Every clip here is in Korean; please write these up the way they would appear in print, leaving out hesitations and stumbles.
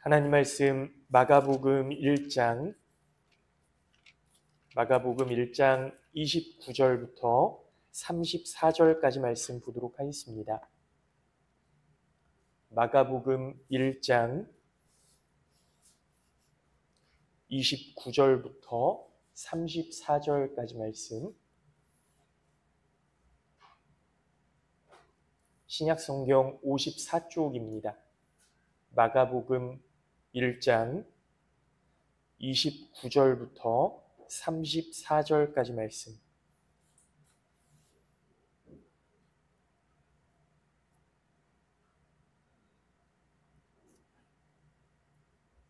하나님 말씀 마가복음 1장 29절부터 34절까지 말씀 보도록 하겠습니다. 마가복음 1장 29절부터 34절까지 말씀, 신약성경 54쪽입니다. 마가복음 1장 29절부터 34절까지 말씀.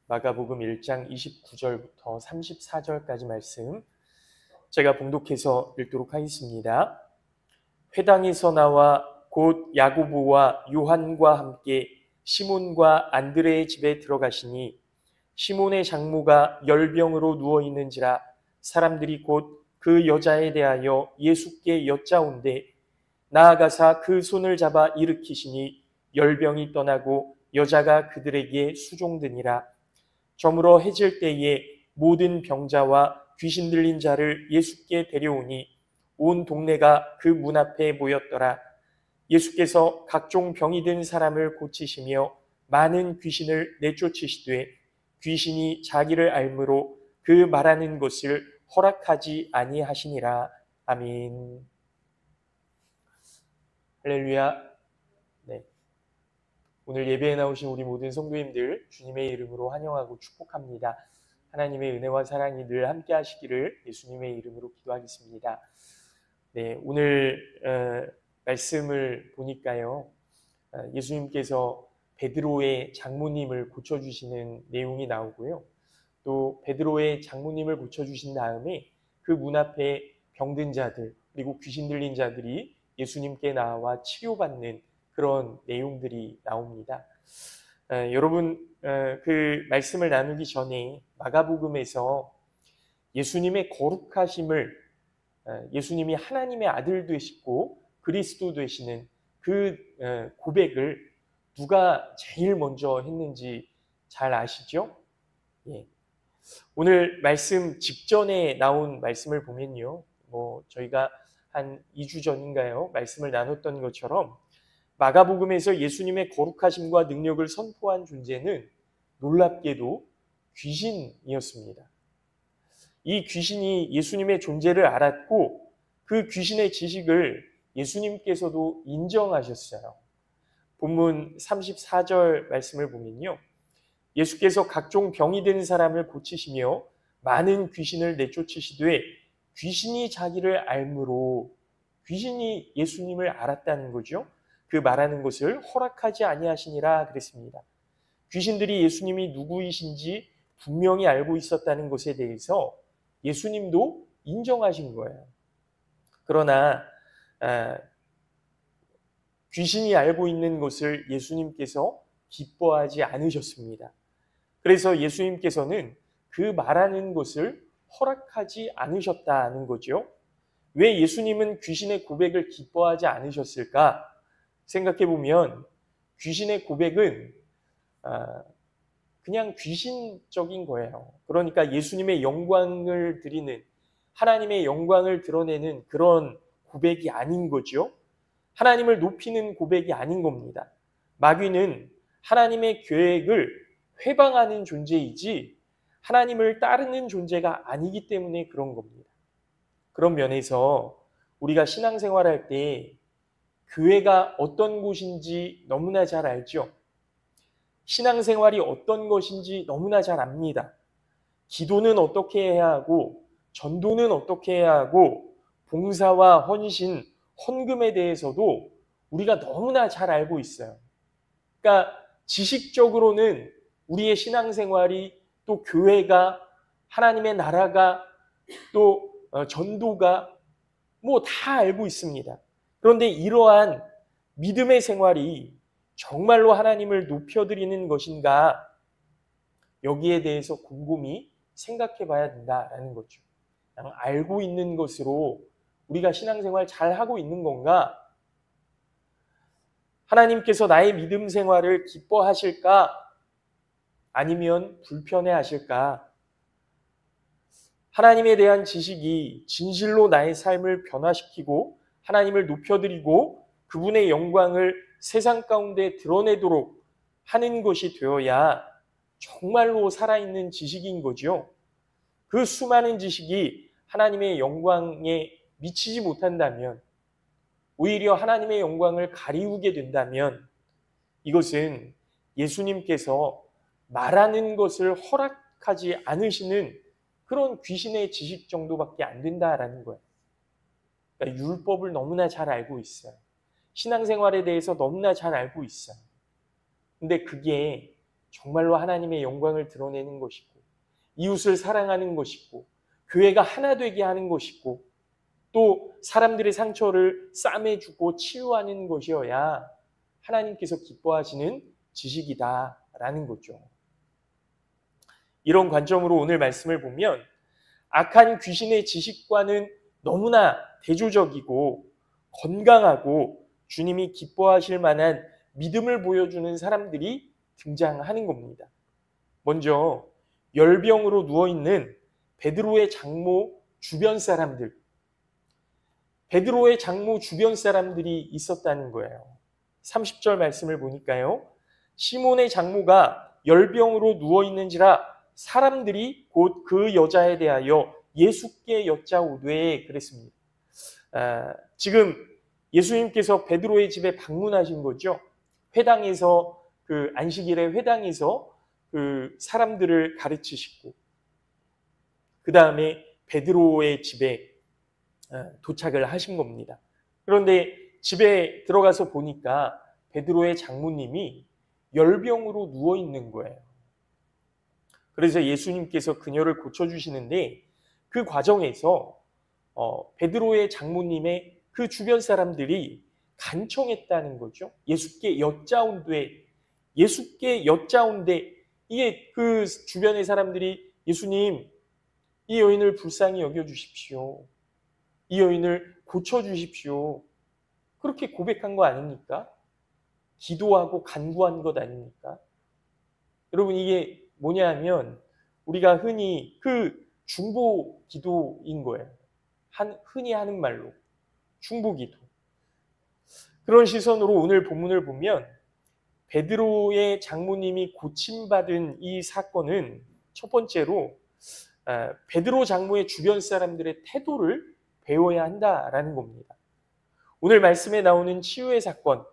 마가복음 1장 29절부터 34절까지 말씀 제가 봉독해서 읽도록 하겠습니다. 회당에서 나와 곧 야고보와 요한과 함께 시몬과 안드레의 집에 들어가시니 시몬의 장모가 열병으로 누워있는지라 사람들이 곧 그 여자에 대하여 예수께 여짜온대 나아가사 그 손을 잡아 일으키시니 열병이 떠나고 여자가 그들에게 수종드니라. 저물어 해질 때에 모든 병자와 귀신 들린 자를 예수께 데려오니 온 동네가 그 문 앞에 모였더라. 예수께서 각종 병이 든 사람을 고치시며 많은 귀신을 내쫓으시되 귀신이 자기를 알므로 그 말하는 것을 허락하지 아니하시니라. 아멘. 할렐루야. 네. 오늘 예배에 나오신 우리 모든 성도님들 주님의 이름으로 환영하고 축복합니다. 하나님의 은혜와 사랑이 늘 함께 하시기를 예수님의 이름으로 기도하겠습니다. 네, 오늘 말씀을 보니까요, 예수님께서 베드로의 장모님을 고쳐주시는 내용이 나오고요. 또 베드로의 장모님을 고쳐주신 다음에 그 문 앞에 병든 자들 그리고 귀신 들린 자들이 예수님께 나와 치료받는 그런 내용들이 나옵니다. 여러분, 그 말씀을 나누기 전에 마가복음에서 예수님의 거룩하심을, 예수님이 하나님의 아들 되시고 그리스도 되시는 그 고백을 누가 제일 먼저 했는지 잘 아시죠? 예. 오늘 말씀 직전에 나온 말씀을 보면요, 저희가 한 2주 전인가요? 말씀을 나눴던 것처럼 마가복음에서 예수님의 거룩하심과 능력을 선포한 존재는 놀랍게도 귀신이었습니다. 이 귀신이 예수님의 존재를 알았고 그 귀신의 지식을 예수님께서도 인정하셨어요. 본문 34절 말씀을 보면요, 예수께서 각종 병이 든 사람을 고치시며 많은 귀신을 내쫓으시되 귀신이 자기를 알므로, 귀신이 예수님을 알았다는 거죠. 그 말하는 것을 허락하지 아니하시니라 그랬습니다. 귀신들이 예수님이 누구이신지 분명히 알고 있었다는 것에 대해서 예수님도 인정하신 거예요. 그러나 귀신이 알고 있는 것을 예수님께서 기뻐하지 않으셨습니다. 그래서 예수님께서는 그 말하는 것을 허락하지 않으셨다는 거죠. 왜 예수님은 귀신의 고백을 기뻐하지 않으셨을까? 생각해보면 귀신의 고백은 그냥 귀신적인 거예요. 그러니까 예수님의 영광을 드리는, 하나님의 영광을 드러내는 그런 고백이 아닌 거죠. 하나님을 높이는 고백이 아닌 겁니다. 마귀는 하나님의 계획을 회방하는 존재이지 하나님을 따르는 존재가 아니기 때문에 그런 겁니다. 그런 면에서 우리가 신앙생활할 때 교회가 어떤 곳인지 너무나 잘 알죠. 신앙생활이 어떤 것인지 너무나 잘 압니다. 기도는 어떻게 해야 하고 전도는 어떻게 해야 하고 봉사와 헌신, 헌금에 대해서도 우리가 너무나 잘 알고 있어요. 그러니까 지식적으로는 우리의 신앙생활이, 또 교회가, 하나님의 나라가, 또 전도가 다 알고 있습니다. 그런데 이러한 믿음의 생활이 정말로 하나님을 높여드리는 것인가, 여기에 대해서 곰곰이 생각해 봐야 된다라는 거죠. 그냥 알고 있는 것으로 우리가 신앙생활 잘 하고 있는 건가? 하나님께서 나의 믿음 생활을 기뻐하실까? 아니면 불편해 하실까? 하나님에 대한 지식이 진실로 나의 삶을 변화시키고 하나님을 높여드리고 그분의 영광을 세상 가운데 드러내도록 하는 것이 되어야 정말로 살아있는 지식인 거죠. 그 수많은 지식이 하나님의 영광에 미치지 못한다면, 오히려 하나님의 영광을 가리우게 된다면 이것은 예수님께서 말하는 것을 허락하지 않으시는 그런 귀신의 지식 정도밖에 안 된다라는 거예요. 그러니까 율법을 너무나 잘 알고 있어요. 신앙생활에 대해서 너무나 잘 알고 있어요. 근데 그게 정말로 하나님의 영광을 드러내는 것이고, 이웃을 사랑하는 것이고, 교회가 하나 되게 하는 것이고, 또 사람들의 상처를 싸매주고 치유하는 것이어야 하나님께서 기뻐하시는 지식이다라는 거죠. 이런 관점으로 오늘 말씀을 보면 악한 귀신의 지식과는 너무나 대조적이고 건강하고 주님이 기뻐하실 만한 믿음을 보여주는 사람들이 등장하는 겁니다. 먼저 열병으로 누워있는 베드로의 장모 주변 사람들, 베드로의 장모 주변 사람들이 있었다는 거예요. 30절 말씀을 보니까요. 시몬의 장모가 열병으로 누워있는지라 사람들이 곧 그 여자에 대하여 예수께 여짜오되 그랬습니다. 지금 예수님께서 베드로의 집에 방문하신 거죠. 회당에서 그 안식일에 회당에서 그 사람들을 가르치시고 그 다음에 베드로의 집에 도착을 하신 겁니다. 그런데 집에 들어가서 보니까 베드로의 장모님이 열병으로 누워 있는 거예요. 그래서 예수님께서 그녀를 고쳐주시는데 그 과정에서 베드로의 장모님의 그 주변 사람들이 간청했다는 거죠. 예수께 여짜온되 이게 그 주변의 사람들이 예수님 이 여인을 불쌍히 여겨주십시오. 이 여인을 고쳐주십시오. 그렇게 고백한 거 아닙니까? 기도하고 간구한 것 아닙니까? 여러분 이게 뭐냐 하면 우리가 흔히 그 중보 기도인 거예요. 흔히 하는 말로 중보 기도. 그런 시선으로 오늘 본문을 보면 베드로의 장모님이 고침받은 이 사건은 첫 번째로 베드로 장모의 주변 사람들의 태도를 배워야 한다라는 겁니다. 오늘 말씀에 나오는 치유의 사건,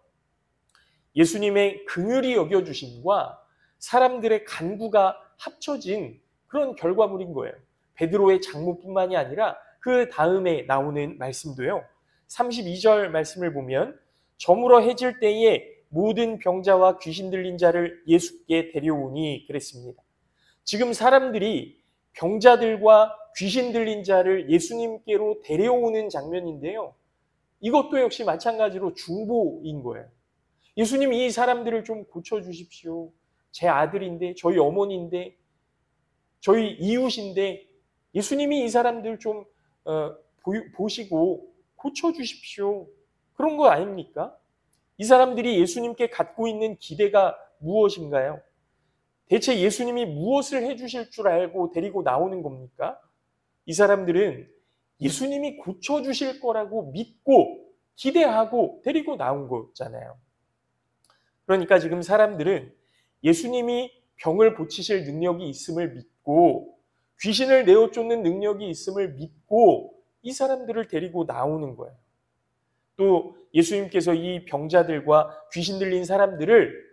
예수님의 긍휼히 여겨주심과 사람들의 간구가 합쳐진 그런 결과물인 거예요. 베드로의 장모뿐만이 아니라 그 다음에 나오는 말씀도요. 32절 말씀을 보면 저물어 해질 때에 모든 병자와 귀신 들린 자를 예수께 데려오니 그랬습니다. 지금 사람들이 병자들과 귀신 들린 자를 예수님께로 데려오는 장면인데요. 이것도 역시 마찬가지로 중보인 거예요. 예수님 이 사람들을 좀 고쳐주십시오. 제 아들인데, 저희 어머니인데, 저희 이웃인데 예수님이 이 사람들 좀 보시고 고쳐주십시오. 그런 거 아닙니까? 이 사람들이 예수님께 갖고 있는 기대가 무엇인가요? 대체 예수님이 무엇을 해주실 줄 알고 데리고 나오는 겁니까? 이 사람들은 예수님이 고쳐주실 거라고 믿고 기대하고 데리고 나온 거잖아요. 그러니까 지금 사람들은 예수님이 병을 고치실 능력이 있음을 믿고 귀신을 내어 쫓는 능력이 있음을 믿고 이 사람들을 데리고 나오는 거예요. 또 예수님께서 이 병자들과 귀신 들린 사람들을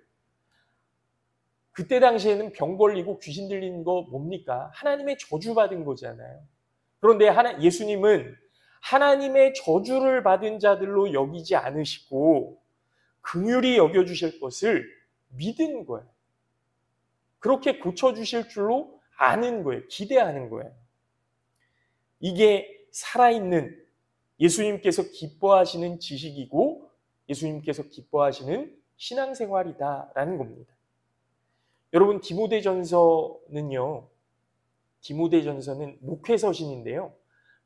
그때 당시에는 병 걸리고 귀신 들린 거 뭡니까? 하나님의 저주받은 거잖아요. 그런데 예수님은 하나님의 저주를 받은 자들로 여기지 않으시고 긍휼히 여겨주실 것을 믿은 거예요. 그렇게 고쳐주실 줄로 아는 거예요. 기대하는 거예요. 이게 살아있는 예수님께서 기뻐하시는 지식이고 예수님께서 기뻐하시는 신앙생활이다라는 겁니다. 여러분 디모데전서는 목회서신인데요.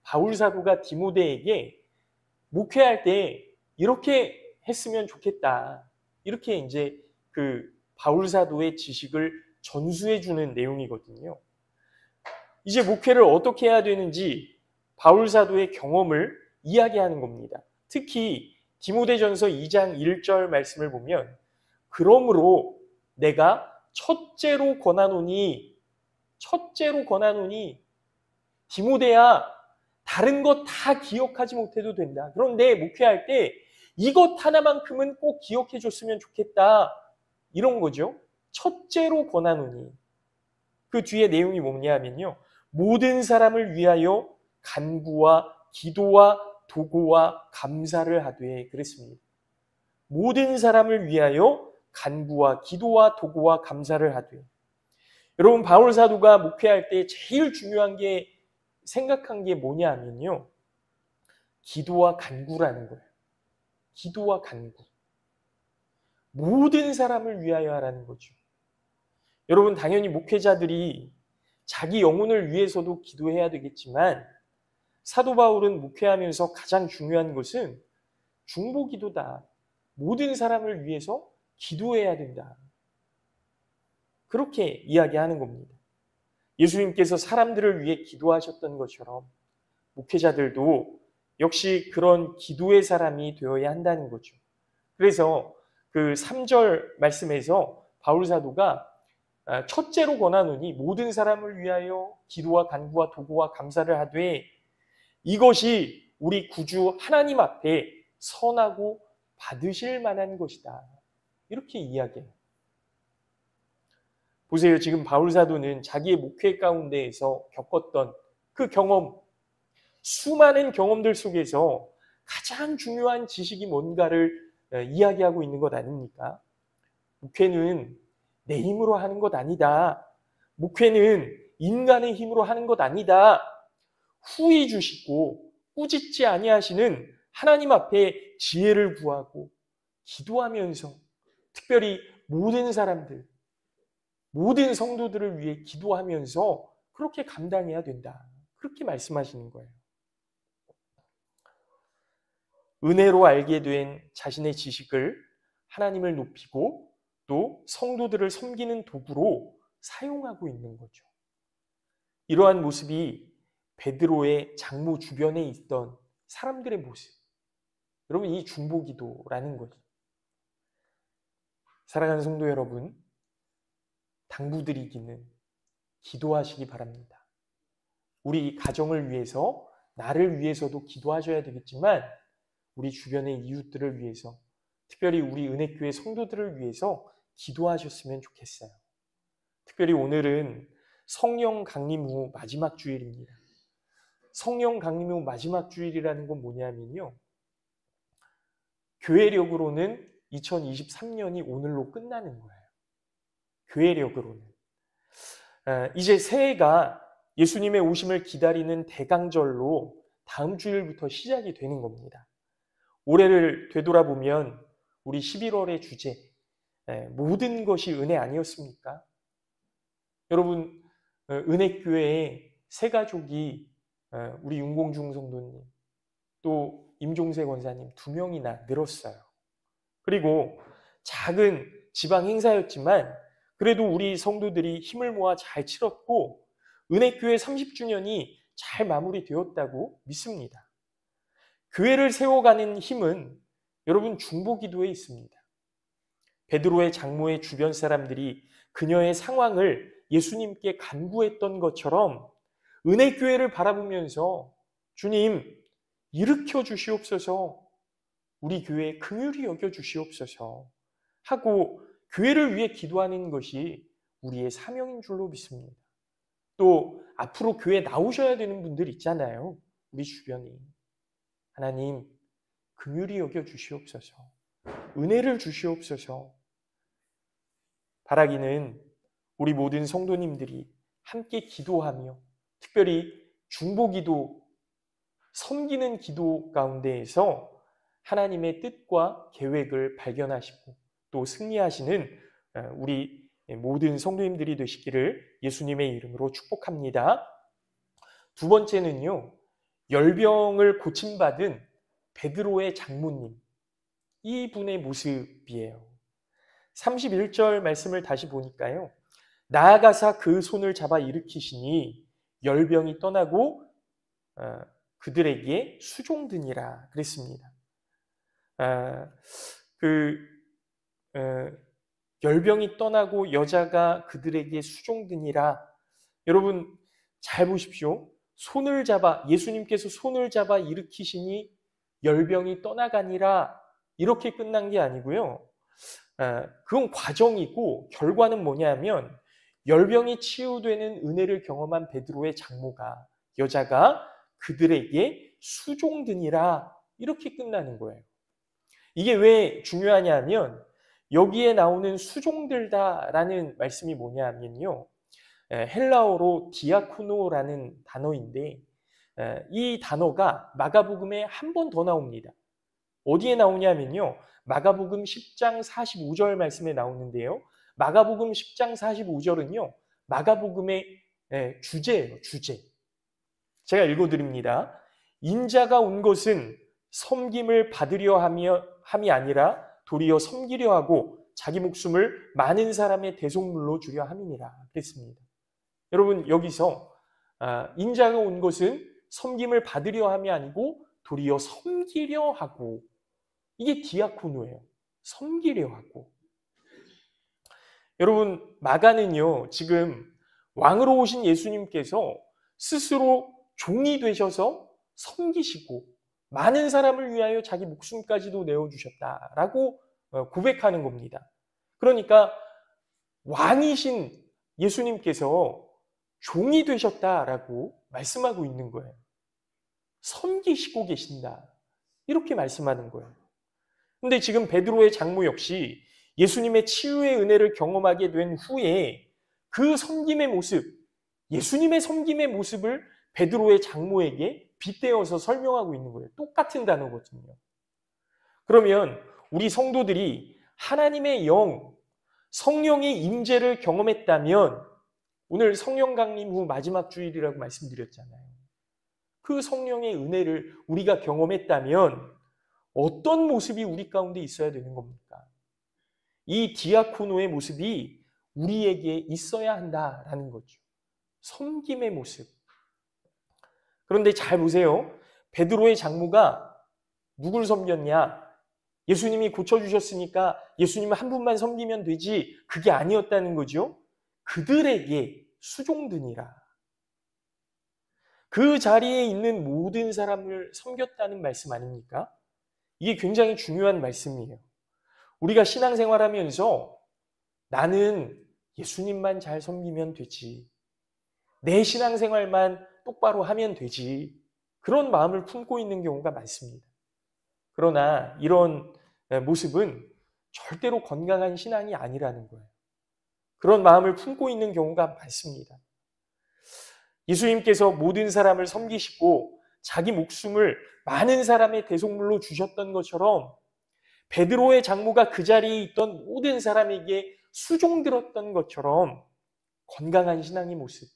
바울 사도가 디모데에게 목회할 때 이렇게 했으면 좋겠다. 이렇게 이제 그 바울 사도의 지식을 전수해 주는 내용이거든요. 이제 목회를 어떻게 해야 되는지 바울 사도의 경험을 이야기하는 겁니다. 특히 디모데전서 2장 1절 말씀을 보면 그러므로 내가 첫째로 권하노니 디모데야 다른 것 다 기억하지 못해도 된다. 그런데 목회할 때 이것 하나만큼은 꼭 기억해 줬으면 좋겠다. 이런 거죠. 첫째로 권하노니. 그 뒤에 내용이 뭐냐면요. 모든 사람을 위하여 간구와 기도와 도구와 감사를 하되 그랬습니다. 모든 사람을 위하여 간구와 기도와 도구와 감사를 하되. 여러분 바울 사도가 목회할 때 제일 중요한 게 생각한 게 뭐냐 하면요. 기도와 간구라는 거예요. 기도와 간구. 모든 사람을 위하여 하라는 거죠. 여러분 당연히 목회자들이 자기 영혼을 위해서도 기도해야 되겠지만 사도 바울은 목회하면서 가장 중요한 것은 중보기도다. 모든 사람을 위해서 기도해야 된다. 그렇게 이야기하는 겁니다. 예수님께서 사람들을 위해 기도하셨던 것처럼 목회자들도 역시 그런 기도의 사람이 되어야 한다는 거죠. 그래서 그 3절 말씀에서 바울 사도가 첫째로 권하노니 모든 사람을 위하여 기도와 간구와 도구와 감사를 하되 이것이 우리 구주 하나님 앞에 선하고 받으실 만한 것이다. 이렇게 이야기해요. 보세요. 지금 바울 사도는 자기의 목회 가운데에서 겪었던 그 경험, 수많은 경험들 속에서 가장 중요한 지식이 뭔가를 이야기하고 있는 것 아닙니까? 목회는 내 힘으로 하는 것 아니다. 목회는 인간의 힘으로 하는 것 아니다. 후히 주시고 꾸짖지 아니하시는 하나님 앞에 지혜를 구하고 기도하면서 특별히 모든 사람들, 모든 성도들을 위해 기도하면서 그렇게 감당해야 된다. 그렇게 말씀하시는 거예요. 은혜로 알게 된 자신의 지식을 하나님을 높이고 또 성도들을 섬기는 도구로 사용하고 있는 거죠. 이러한 모습이 베드로의 장모 주변에 있던 사람들의 모습. 여러분, 이 중보기도라는 거죠. 사랑하는 성도 여러분, 당부드리기는 기도하시기 바랍니다. 우리 가정을 위해서, 나를 위해서도 기도하셔야 되겠지만 우리 주변의 이웃들을 위해서, 특별히 우리 은혜교회 성도들을 위해서 기도하셨으면 좋겠어요. 특별히 오늘은 성령 강림 후 마지막 주일입니다. 성령 강림 후 마지막 주일이라는 건 뭐냐면요. 교회력으로는 2023년이 오늘로 끝나는 거예요. 교회력으로는. 이제 새해가 예수님의 오심을 기다리는 대강절로 다음 주일부터 시작이 되는 겁니다. 올해를 되돌아보면 우리 11월의 주제, 모든 것이 은혜 아니었습니까? 여러분, 은혜교회의 세 가족이 우리 윤공중 성도님, 또 임종세 권사님 2명이나 늘었어요. 그리고 작은 지방 행사였지만 그래도 우리 성도들이 힘을 모아 잘 치렀고 은혜교회 30주년이 잘 마무리되었다고 믿습니다. 교회를 세워가는 힘은 여러분 중보기도에 있습니다. 베드로의 장모의 주변 사람들이 그녀의 상황을 예수님께 간구했던 것처럼 은혜교회를 바라보면서 주님 일으켜 주시옵소서, 우리 교회에 긍휼히 여겨 주시옵소서 하고 교회를 위해 기도하는 것이 우리의 사명인 줄로 믿습니다. 또 앞으로 교회에 나오셔야 되는 분들 있잖아요. 우리 주변에. 하나님 긍휼히 여겨 주시옵소서, 은혜를 주시옵소서. 바라기는 우리 모든 성도님들이 함께 기도하며 특별히 중보기도, 섬기는 기도 가운데에서 하나님의 뜻과 계획을 발견하시고 또 승리하시는 우리 모든 성도님들이 되시기를 예수님의 이름으로 축복합니다. 두 번째는요, 열병을 고침받은 베드로의 장모님, 이분의 모습이에요. 31절 말씀을 다시 보니까요, 나아가사 그 손을 잡아 일으키시니 열병이 떠나고 그들에게 수종드니라 그랬습니다. 열병이 떠나고 여자가 그들에게 수종드니라. 여러분 잘 보십시오. 예수님께서 손을 잡아 일으키시니 열병이 떠나가니라 이렇게 끝난 게 아니고요. 그건 과정이고 결과는 뭐냐면 열병이 치유되는 은혜를 경험한 베드로의 장모가 여자가 그들에게 수종드니라 이렇게 끝나는 거예요. 이게 왜 중요하냐면 여기에 나오는 수종들다라는 말씀이 뭐냐면요. 헬라어로 디아코노라는 단어인데 이 단어가 마가복음에 한 번 더 나옵니다. 어디에 나오냐면요. 마가복음 10장 45절 말씀에 나오는데요. 마가복음 10장 45절은요. 마가복음의 주제예요. 주제. 제가 읽어드립니다. 인자가 온 것은 섬김을 받으려 함이 아니라 도리어 섬기려 하고 자기 목숨을 많은 사람의 대속물로 주려 함이니라 그랬습니다. 여러분 여기서 인자가 온 것은 섬김을 받으려 함이 아니고 도리어 섬기려 하고, 이게 디아코노예요. 섬기려 하고. 여러분 마가는요 지금 왕으로 오신 예수님께서 스스로 종이 되셔서 섬기시고 많은 사람을 위하여 자기 목숨까지도 내어주셨다라고 고백하는 겁니다. 그러니까 왕이신 예수님께서 종이 되셨다라고 말씀하고 있는 거예요. 섬기시고 계신다. 이렇게 말씀하는 거예요. 근데 지금 베드로의 장모 역시 예수님의 치유의 은혜를 경험하게 된 후에 그 섬김의 모습, 예수님의 섬김의 모습을 베드로의 장모에게 빗대어서 설명하고 있는 거예요. 똑같은 단어거든요. 그러면 우리 성도들이 하나님의 영, 성령의 임재를 경험했다면, 오늘 성령 강림 후 마지막 주일이라고 말씀드렸잖아요. 그 성령의 은혜를 우리가 경험했다면 어떤 모습이 우리 가운데 있어야 되는 겁니까? 이 디아코노의 모습이 우리에게 있어야 한다라는 거죠. 섬김의 모습. 그런데 잘 보세요. 베드로의 장모가 누굴 섬겼냐? 예수님이 고쳐주셨으니까 예수님을 한 분만 섬기면 되지, 그게 아니었다는 거죠. 그들에게 수종드니라. 그 자리에 있는 모든 사람을 섬겼다는 말씀 아닙니까? 이게 굉장히 중요한 말씀이에요. 우리가 신앙생활하면서 나는 예수님만 잘 섬기면 되지, 내 신앙생활만 똑바로 하면 되지, 그런 마음을 품고 있는 경우가 많습니다. 그러나 이런 모습은 절대로 건강한 신앙이 아니라는 거예요. 그런 마음을 품고 있는 경우가 많습니다. 예수님께서 모든 사람을 섬기시고 자기 목숨을 많은 사람의 대속물로 주셨던 것처럼 베드로의 장모가 그 자리에 있던 모든 사람에게 수종들었던 것처럼 건강한 신앙의 모습,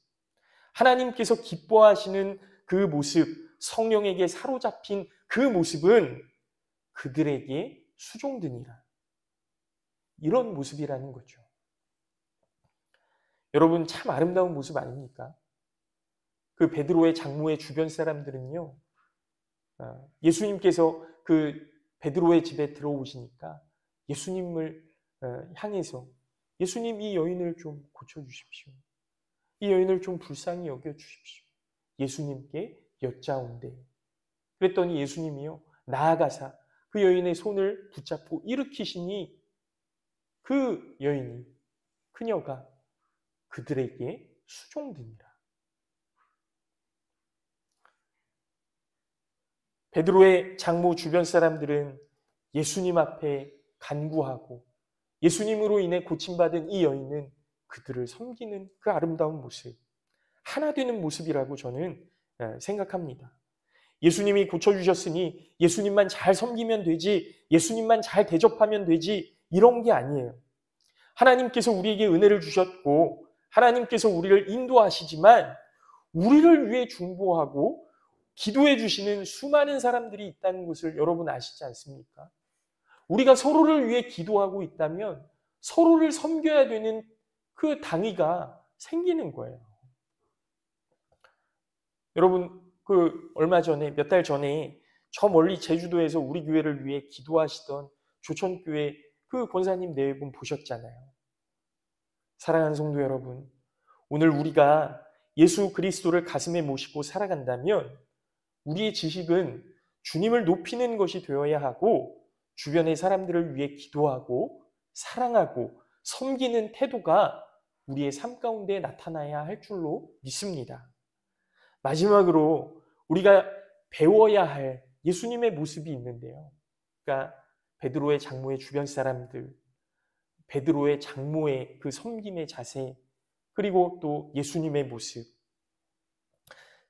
하나님께서 기뻐하시는 그 모습, 성령에게 사로잡힌 그 모습은 그들에게 수종드니라. 이런 모습이라는 거죠. 여러분 참 아름다운 모습 아닙니까? 그 베드로의 장모의 주변 사람들은요, 예수님께서 그 베드로의 집에 들어오시니까 예수님을 향해서 예수님 이 여인을 좀 고쳐주십시오. 이 여인을 좀 불쌍히 여겨주십시오. 예수님께 여짜온대. 그랬더니 예수님이요 나아가사 그 여인의 손을 붙잡고 일으키시니 그 여인이, 그녀가 그들에게 수종드니라. 베드로의 장모 주변 사람들은 예수님 앞에 간구하고 예수님으로 인해 고침받은 이 여인은 그들을 섬기는 그 아름다운 모습, 하나 되는 모습이라고 저는 생각합니다. 예수님이 고쳐주셨으니 예수님만 잘 섬기면 되지, 예수님만 잘 대접하면 되지, 이런 게 아니에요. 하나님께서 우리에게 은혜를 주셨고 하나님께서 우리를 인도하시지만 우리를 위해 중보하고 기도해 주시는 수많은 사람들이 있다는 것을 여러분 아시지 않습니까? 우리가 서로를 위해 기도하고 있다면 서로를 섬겨야 되는 그 당위가 생기는 거예요. 여러분, 얼마 전에, 몇 달 전에 저 멀리 제주도에서 우리 교회를 위해 기도하시던 조천교회 그 권사님 네 분 보셨잖아요. 사랑하는 성도 여러분, 오늘 우리가 예수 그리스도를 가슴에 모시고 살아간다면 우리의 지식은 주님을 높이는 것이 되어야 하고 주변의 사람들을 위해 기도하고 사랑하고 섬기는 태도가 우리의 삶 가운데 나타나야 할 줄로 믿습니다. 마지막으로 우리가 배워야 할 예수님의 모습이 있는데요. 그러니까 베드로의 장모의 주변 사람들, 베드로의 장모의 그 섬김의 자세, 그리고 또 예수님의 모습.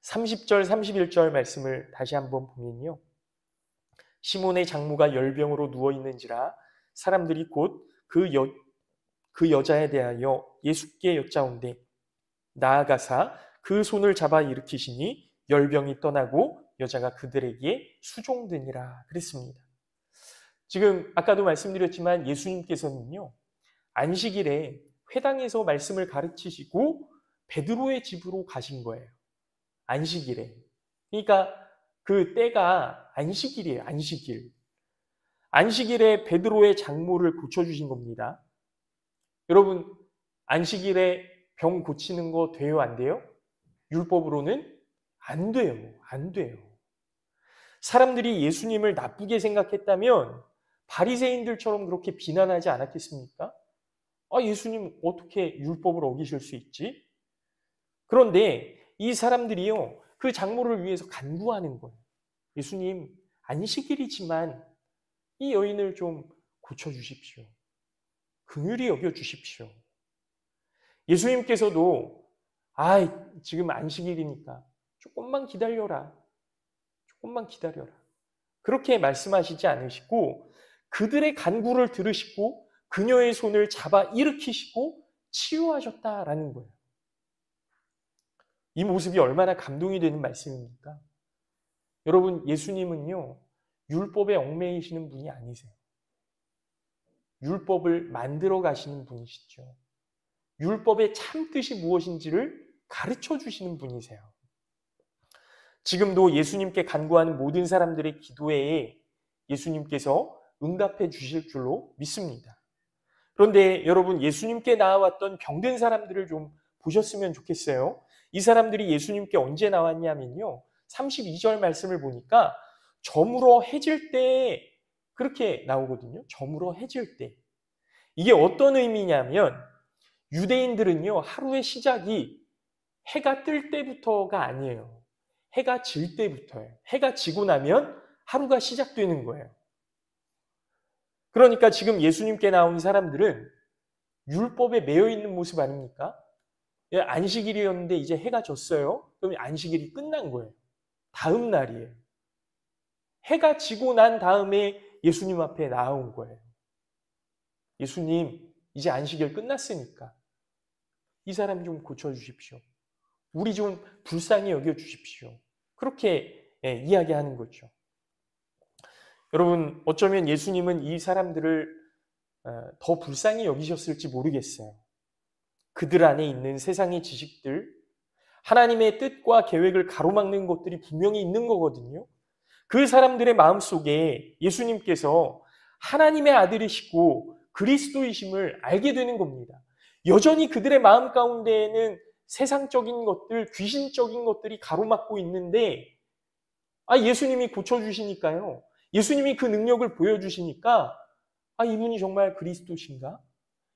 30절, 31절 말씀을 다시 한번 보면요. 시몬의 장모가 열병으로 누워있는지라 사람들이 곧 그 여자에 대하여 예수께 여짜온대 나아가사 그 손을 잡아 일으키시니 열병이 떠나고 여자가 그들에게 수종드니라 그랬습니다. 지금 아까도 말씀드렸지만 예수님께서는요. 안식일에 회당에서 말씀을 가르치시고 베드로의 집으로 가신 거예요. 안식일에. 그러니까 그 때가 안식일이에요. 안식일. 안식일에 베드로의 장모를 고쳐주신 겁니다. 여러분, 안식일에 병 고치는 거 돼요? 안 돼요? 율법으로는 안 돼요. 안 돼요. 사람들이 예수님을 나쁘게 생각했다면 바리새인들처럼 그렇게 비난하지 않았겠습니까? 예수님 어떻게 율법을 어기실 수 있지? 그런데 이 사람들이요, 그 장모를 위해서 간구하는 거예요. 예수님, 안식일이지만 이 여인을 좀 고쳐주십시오. 긍휼히 여겨주십시오. 예수님께서도 지금 안식일이니까 조금만 기다려라. 조금만 기다려라. 그렇게 말씀하시지 않으시고 그들의 간구를 들으시고 그녀의 손을 잡아 일으키시고 치유하셨다라는 거예요. 이 모습이 얼마나 감동이 되는 말씀입니까? 여러분, 예수님은요, 율법에 얽매이시는 분이 아니세요. 율법을 만들어 가시는 분이시죠. 율법의 참뜻이 무엇인지를 가르쳐 주시는 분이세요. 지금도 예수님께 간구하는 모든 사람들의 기도에 예수님께서 응답해 주실 줄로 믿습니다. 그런데 여러분, 예수님께 나와왔던 병든 사람들을 좀 보셨으면 좋겠어요. 이 사람들이 예수님께 언제 나왔냐면요. 32절 말씀을 보니까 저물어 해질 때 그렇게 나오거든요. 저물어 해질 때. 이게 어떤 의미냐면 유대인들은요. 하루의 시작이 해가 뜰 때부터가 아니에요. 해가 질 때부터예요. 해가 지고 나면 하루가 시작되는 거예요. 그러니까 지금 예수님께 나온 사람들은 율법에 매여 있는 모습 아닙니까? 안식일이었는데 이제 해가 졌어요. 그럼 안식일이 끝난 거예요. 다음 날이에요. 해가 지고 난 다음에 예수님 앞에 나온 거예요. 예수님, 이제 안식일 끝났으니까 이 사람 좀 고쳐주십시오. 우리 좀 불쌍히 여겨주십시오. 그렇게 이야기하는 거죠. 여러분, 어쩌면 예수님은 이 사람들을 더 불쌍히 여기셨을지 모르겠어요. 그들 안에 있는 세상의 지식들, 하나님의 뜻과 계획을 가로막는 것들이 분명히 있는 거거든요. 그 사람들의 마음속에 예수님께서 하나님의 아들이시고 그리스도이심을 알게 되는 겁니다. 여전히 그들의 마음 가운데에는 세상적인 것들, 귀신적인 것들이 가로막고 있는데 예수님이 고쳐주시니까요. 예수님이 그 능력을 보여주시니까 이분이 정말 그리스도신가?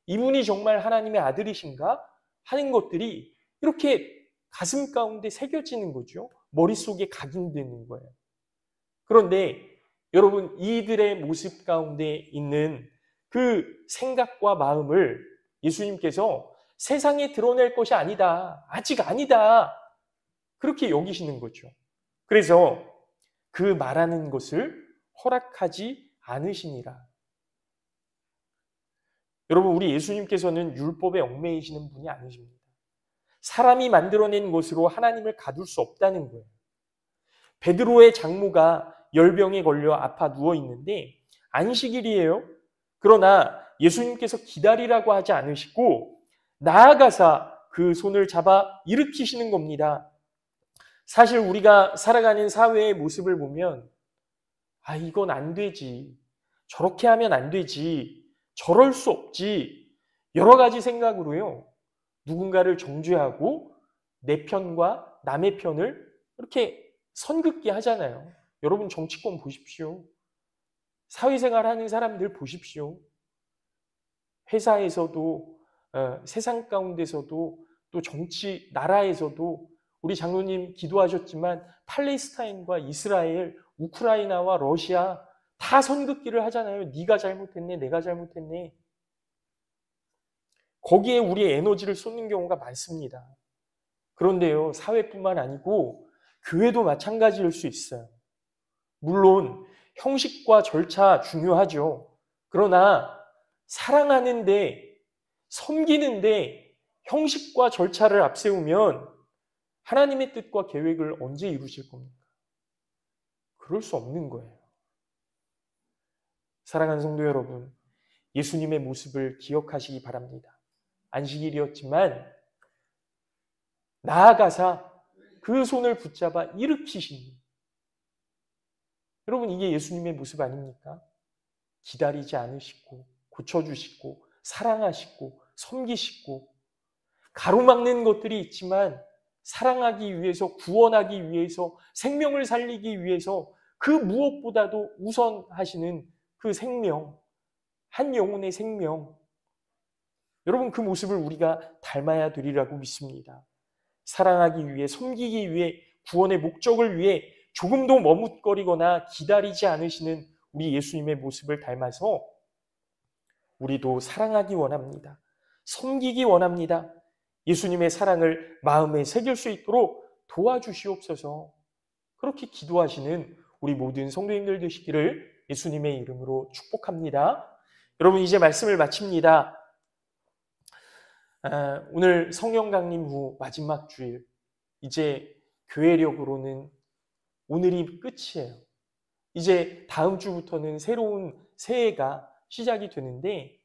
이분이 정말 하나님의 아들이신가? 하는 것들이 이렇게 가슴 가운데 새겨지는 거죠. 머릿속에 각인되는 거예요. 그런데 여러분, 이들의 모습 가운데 있는 그 생각과 마음을 예수님께서 세상에 드러낼 것이 아니다. 아직 아니다. 그렇게 여기시는 거죠. 그래서 그 말하는 것을 허락하지 않으시니라. 여러분, 우리 예수님께서는 율법에 얽매이시는 분이 아니십니다. 사람이 만들어낸 것으로 하나님을 가둘 수 없다는 거예요. 베드로의 장모가 열병에 걸려 아파 누워 있는데 안식일이에요. 그러나 예수님께서 기다리라고 하지 않으시고 나아가사 그 손을 잡아 일으키시는 겁니다. 사실 우리가 살아가는 사회의 모습을 보면 이건 안 되지. 저렇게 하면 안 되지. 저럴 수 없지. 여러 가지 생각으로요. 누군가를 정죄하고 내 편과 남의 편을 이렇게 선긋게 하잖아요. 여러분 정치권 보십시오. 사회생활 하는 사람들 보십시오. 회사에서도 세상 가운데서도 또 정치 나라에서도 우리 장로님 기도하셨지만 팔레스타인과 이스라엘, 우크라이나와 러시아 다 선긋기를 하잖아요. 네가 잘못했네, 내가 잘못했네. 거기에 우리의 에너지를 쏟는 경우가 많습니다. 그런데요, 사회뿐만 아니고 교회도 마찬가지일 수 있어요. 물론 형식과 절차 중요하죠. 그러나 사랑하는데, 섬기는데 형식과 절차를 앞세우면 하나님의 뜻과 계획을 언제 이루실 겁니까? 그럴 수 없는 거예요. 사랑하는 성도 여러분, 예수님의 모습을 기억하시기 바랍니다. 안식일이었지만 나아가사 그 손을 붙잡아 일으키시니, 여러분 이게 예수님의 모습 아닙니까? 기다리지 않으시고 고쳐주시고 사랑하시고 섬기시고 가로막는 것들이 있지만 사랑하기 위해서, 구원하기 위해서, 생명을 살리기 위해서 그 무엇보다도 우선하시는 그 생명, 한 영혼의 생명, 여러분 그 모습을 우리가 닮아야 되리라고 믿습니다. 사랑하기 위해, 섬기기 위해, 구원의 목적을 위해 조금도 머뭇거리거나 기다리지 않으시는 우리 예수님의 모습을 닮아서 우리도 사랑하기 원합니다. 섬기기 원합니다. 예수님의 사랑을 마음에 새길 수 있도록 도와주시옵소서. 그렇게 기도하시는 우리 모든 성도님들 되시기를 예수님의 이름으로 축복합니다. 여러분 이제 말씀을 마칩니다. 오늘 성령 강림 후 마지막 주일, 이제 교회력으로는 오늘이 끝이에요. 이제 다음 주부터는 새로운 새해가 시작이 되는데,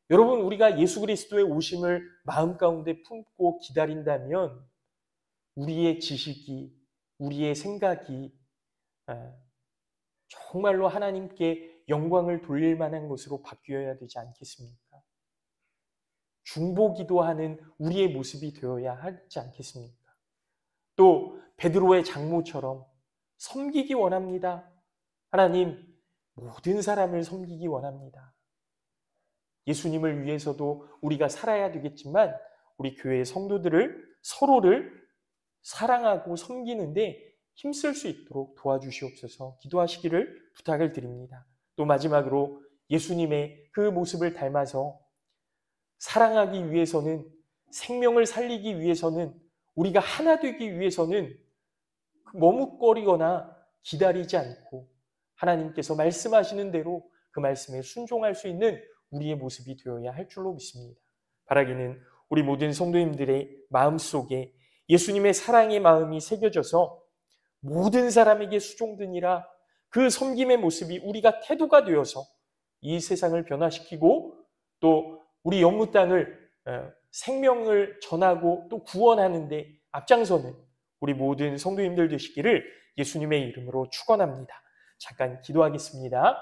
여러분 우리가 예수 그리스도의 오심을 마음 가운데 품고 기다린다면 우리의 지식이, 우리의 생각이 정말로 하나님께 영광을 돌릴 만한 것으로 바뀌어야 되지 않겠습니까? 중보기도하는 우리의 모습이 되어야 하지 않겠습니까? 또 베드로의 장모처럼 섬기기 원합니다. 하나님, 모든 사람을 섬기기 원합니다. 예수님을 위해서도 우리가 살아야 되겠지만 우리 교회의 성도들을, 서로를 사랑하고 섬기는데 힘쓸 수 있도록 도와주시옵소서. 기도하시기를 부탁을 드립니다. 또 마지막으로 예수님의 그 모습을 닮아서 사랑하기 위해서는, 생명을 살리기 위해서는, 우리가 하나 되기 위해서는 머뭇거리거나 기다리지 않고 하나님께서 말씀하시는 대로 그 말씀에 순종할 수 있는 우리의 모습이 되어야 할 줄로 믿습니다. 바라기는 우리 모든 성도님들의 마음속에 예수님의 사랑의 마음이 새겨져서 모든 사람에게 수종드니라 그 섬김의 모습이 우리가 태도가 되어서 이 세상을 변화시키고 또 우리 영무 땅을 생명을 전하고 또 구원하는 데 앞장서는 우리 모든 성도님들 되시기를 예수님의 이름으로 축원합니다. 잠깐 기도하겠습니다.